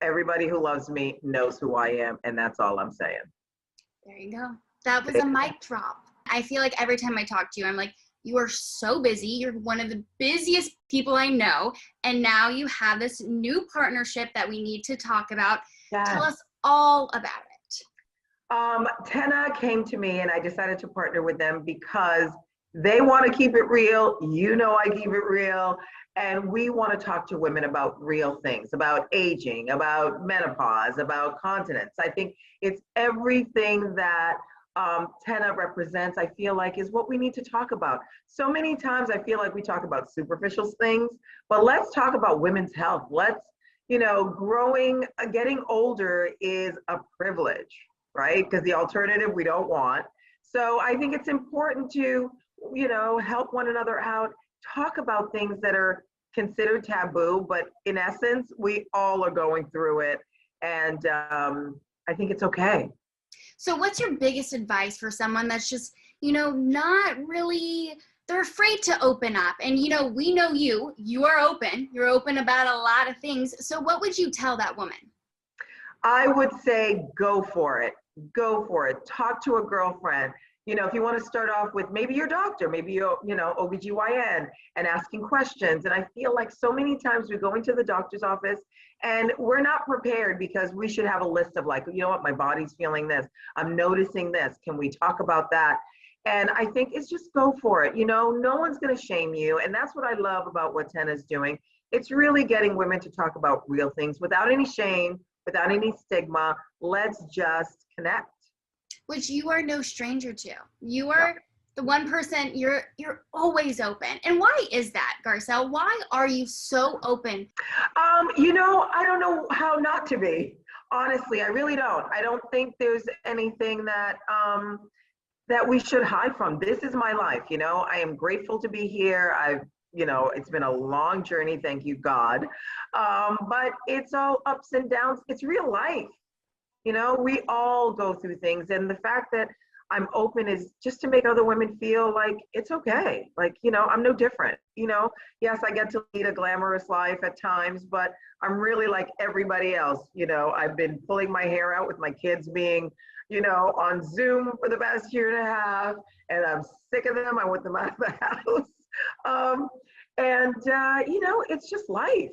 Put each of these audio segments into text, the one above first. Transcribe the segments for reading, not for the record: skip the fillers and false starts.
everybody who loves me knows who I am, and that's all I'm saying. There you go. That was a mic drop. I feel like every time I talk to you, I'm like, you are so busy. You're one of the busiest people I know. And now you have this new partnership that we need to talk about. Yes. Tell us all about it. Tenna came to me and I decided to partner with them because they want to keep it real. You know, I keep it real. And we want to talk to women about real things, about aging, about menopause, about continence. I think it's everything that Tenna represents, I feel like, is what we need to talk about. So many times I feel like we talk about superficial things, but let's talk about women's health. Let's, getting older is a privilege, right? Because the alternative we don't want. So I think it's important to, help one another out, talk about things that are considered taboo, but in essence, we all are going through it. And I think it's okay. So what's your biggest advice for someone that's just, not really, they're afraid to open up? And, we know you are open. You're open about a lot of things. So what would you tell that woman? I would say, go for it. Go for it. Talk to a girlfriend. If you want to start off with maybe your doctor, maybe your, OBGYN, and asking questions. And I feel like so many times we go into the doctor's office and we're not prepared because we should have a list of like, my body's feeling this. I'm noticing this. Can we talk about that? And I think it's just go for it. No one's going to shame you. And that's what I love about what Tenna's doing. It's really getting women to talk about real things without any shame, without any stigma. Let's just connect. Which you are no stranger to. You are the one person, you're always open. And why is that, Garcelle? Why are you so open? I don't know how not to be. Honestly, I really don't. I don't think there's anything that that we should hide from. This is my life, I am grateful to be here. It's been a long journey, thank you, God. But it's all ups and downs. It's real life. We all go through things. And the fact that I'm open is just to make other women feel like it's okay. Like, I'm no different. Yes, I get to lead a glamorous life at times, but I'm really like everybody else. I've been pulling my hair out with my kids being, on Zoom for the past year and a half, and I'm sick of them. I want them out of the house. It's just life.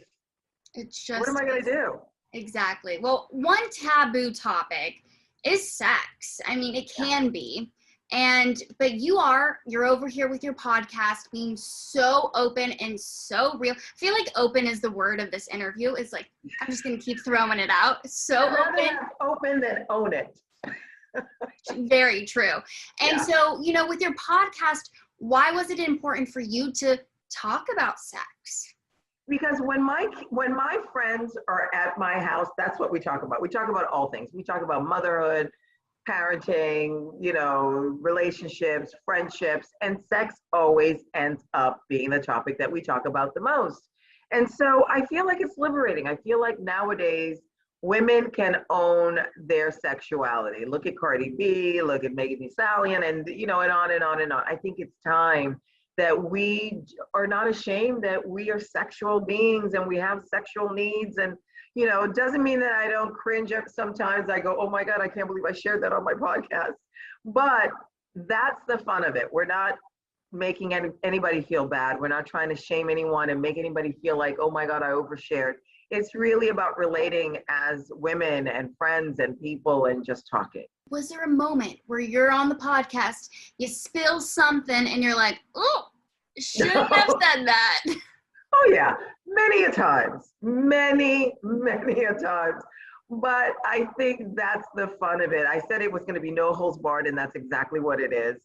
It's just, what am I going to do? Exactly. Well, one taboo topic is sex. I mean, it can be. But you're over here with your podcast being so open and so real. I feel like open is the word of this interview. It's like, I'm just going to keep throwing it out. So open than own it. Very true. And so, with your podcast, why was it important for you to talk about sex? Because when my friends are at my house, that's what we talk about. We talk about all things. We talk about motherhood, parenting, relationships, friendships, and sex always ends up being the topic that we talk about the most. And so I feel like it's liberating. I feel like nowadays women can own their sexuality. Look at Cardi B, look at Megan Thee Stallion, and and on and on and on. I think it's time that we are not ashamed that we are sexual beings and we have sexual needs. And, it doesn't mean that I don't cringe up sometimes. I go, oh my God, I can't believe I shared that on my podcast. But that's the fun of it. We're not making anybody feel bad. We're not trying to shame anyone and make anybody feel like, oh my God, I overshared. It's really about relating as women and friends and people and just talking. Was there a moment where you're on the podcast, you spill something and you're like, oh, shouldn't have said that? Oh yeah, many a times, many a times. But I think that's the fun of it. I said it was going to be no holds barred, and that's exactly what it is.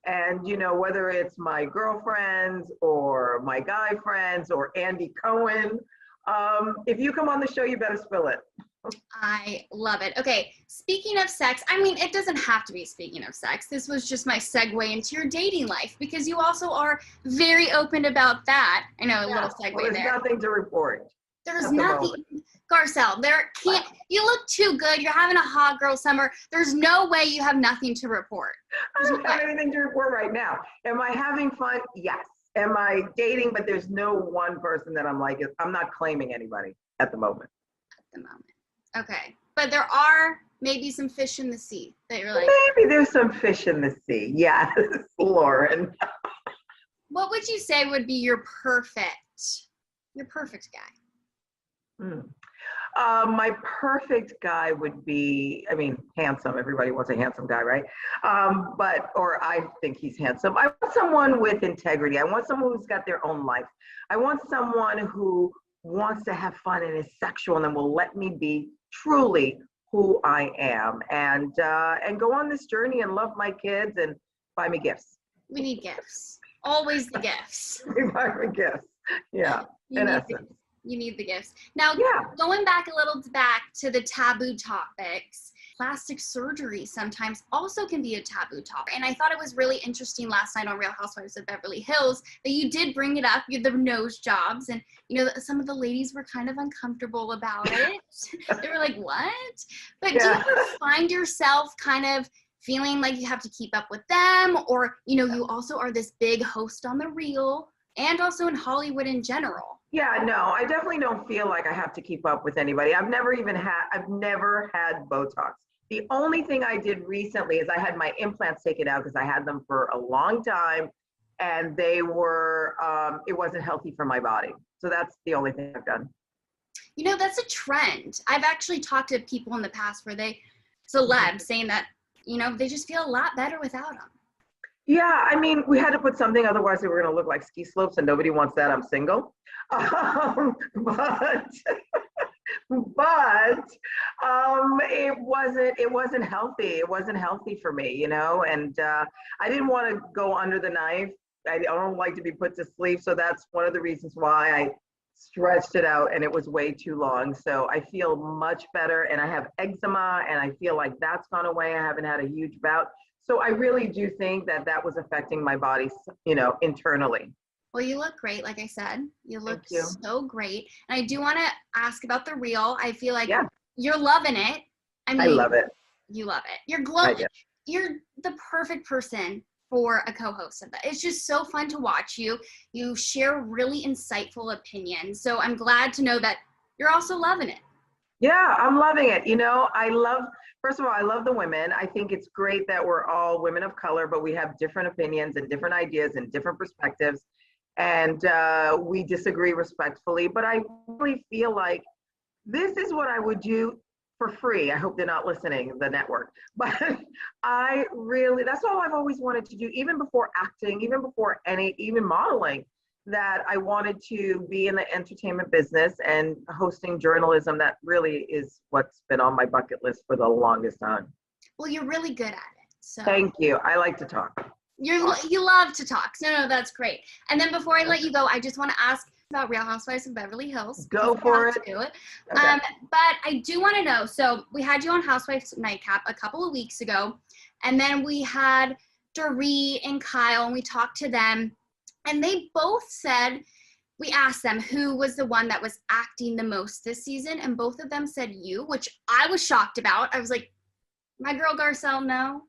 And whether it's my girlfriends or my guy friends or Andy Cohen, if you come on the show, you better spill it. I love it. Okay, speaking of sex, I mean, it doesn't have to be speaking of sex. This was just my segue into your dating life because you also are very open about that. I know, a little segue there's there. There's nothing to report. There's nothing. Garcelle, you look too good. You're having a hot girl summer. There's no way you have nothing to report. I don't have anything to report right now. Am I having fun? Yes. Am I dating? But there's no one person that I'm like, I'm not claiming anybody at the moment. At the moment. Okay. But there are maybe some fish in the sea that you're like, maybe there's some fish in the sea. Yes, Lauren. what would you say would be your perfect guy? Hmm. My perfect guy would be, I mean, handsome. Everybody wants a handsome guy, right? Or I think he's handsome. I want someone with integrity. I want someone who's got their own life. I want someone who wants to have fun and is sexual and then will let me be truly who I am and go on this journey and love my kids and buy me gifts. We need gifts. Always the gifts. Buy me gifts. Yeah, in essence. You need the gifts. Now, going back to the taboo topics, plastic surgery sometimes also can be a taboo topic. And I thought it was really interesting last night on Real Housewives of Beverly Hills that you did bring it up, the nose jobs. And, some of the ladies were kind of uncomfortable about it. They were like, what? But do you find yourself kind of feeling like you have to keep up with them? Or, you also are this big host on The Real and also in Hollywood in general. Yeah, no, I definitely don't feel like I have to keep up with anybody. I've never had Botox. The only thing I did recently is I had my implants taken out because I had them for a long time and they were, it wasn't healthy for my body. So that's the only thing I've done. That's a trend. I've actually talked to people in the past where celebs saying that, they just feel a lot better without them. Yeah, I mean, we had to put something, otherwise we were going to look like ski slopes, and nobody wants that. I'm single. But it wasn't healthy. It wasn't healthy for me, and I didn't want to go under the knife. I don't like to be put to sleep. So that's one of the reasons why I stretched it out, and it was way too long. So I feel much better, and I have eczema, and I feel like that's gone away. I haven't had a huge bout. So I really do think that was affecting my body, internally. Well, you look great. Like I said, you look so great. And I do want to ask about The Real. I feel like you're loving it. I mean, I love it. You love it. You're glowing. You're the perfect person for a co-host of that. It's just so fun to watch you. You share really insightful opinions. So I'm glad to know that you're also loving it. Yeah, I'm loving it. First of all, I love the women. I think it's great that we're all women of color, but we have different opinions and different ideas and different perspectives. And we disagree respectfully. But I really feel like this is what I would do for free. I hope they're not listening, the network. But that's all I've always wanted to do, even before acting, even before even modeling, that I wanted to be in the entertainment business and hosting journalism. That really is what's been on my bucket list for the longest time. Well, you're really good at it. So thank you. I like to talk. You love to talk. No, that's great. And then before I let you go, I just want to ask about Real Housewives of Beverly Hills. Go for it. Do it. Okay. But I do want to know, so we had you on Housewives Nightcap a couple of weeks ago, and then we had Dorit and Kyle, and we talked to them. And they both said, we asked them who was the one that was acting the most this season, and both of them said you, which I was shocked about. I was like, my girl Garcelle, no.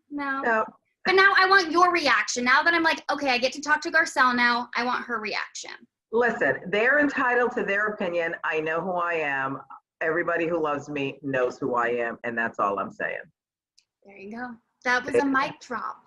But now I want your reaction. Now that I'm like, okay, I get to talk to Garcelle now, I want her reaction. Listen, they're entitled to their opinion. I know who I am. Everybody who loves me knows who I am, and that's all I'm saying. There you go. That was a mic drop.